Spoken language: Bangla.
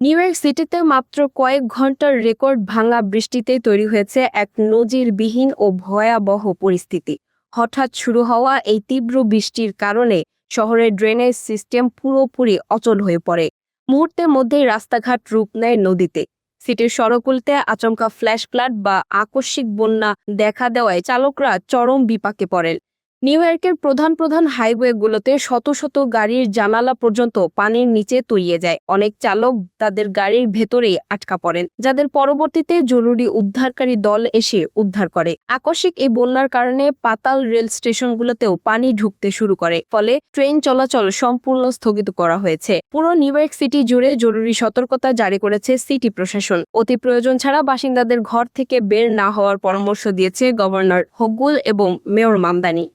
নিউ ইয়র্ক সিটিতে মাত্র কয়েক ঘন্টার রেকর্ড ভাঙা বৃষ্টিতে তৈরি হয়েছে এক নজিরবিহীন ও ভয়াবহ পরিস্থিতি। হঠাৎ শুরু হওয়া এই তীব্র বৃষ্টির কারণে শহরের ড্রেনেজ সিস্টেম পুরোপুরি অচল হয়ে পড়ে। মুহূর্তের মধ্যেই রাস্তাঘাট রূপ নেয় নদীতে। সিটির সড়কগুলোতে আচমকা ফ্ল্যাশ ফ্লাড বা আকস্মিক বন্যা দেখা দেওয়ায় চালকরা চরম বিপাকে পড়েন। নিউ ইয়র্কের প্রধান প্রধান হাইওয়েগুলোতে শত শত গাড়ির জানালা পর্যন্ত পানির নিচে তলিয়ে যায়। অনেক চালক তাদের গাড়ির ভেতরেই আটকা পড়েন, যাদের পরবর্তীতে জরুরি উদ্ধারকারী দল এসে উদ্ধার করে। আকস্মিক এই বন্যার কারণে পাতাল রেল স্টেশনগুলোতেও পানি ঢুকতে শুরু করে, ফলে ট্রেন চলাচল সম্পূর্ণ স্থগিত করা হয়েছে। পুরো নিউ ইয়র্ক সিটি জুড়ে জরুরি সতর্কতা জারি করেছে সিটি প্রশাসন। অতি প্রয়োজন ছাড়া বাসিন্দাদের ঘর থেকে বের না হওয়ার পরামর্শ দিয়েছে গভর্নর হোগুল এবং মেয়র মামদানি।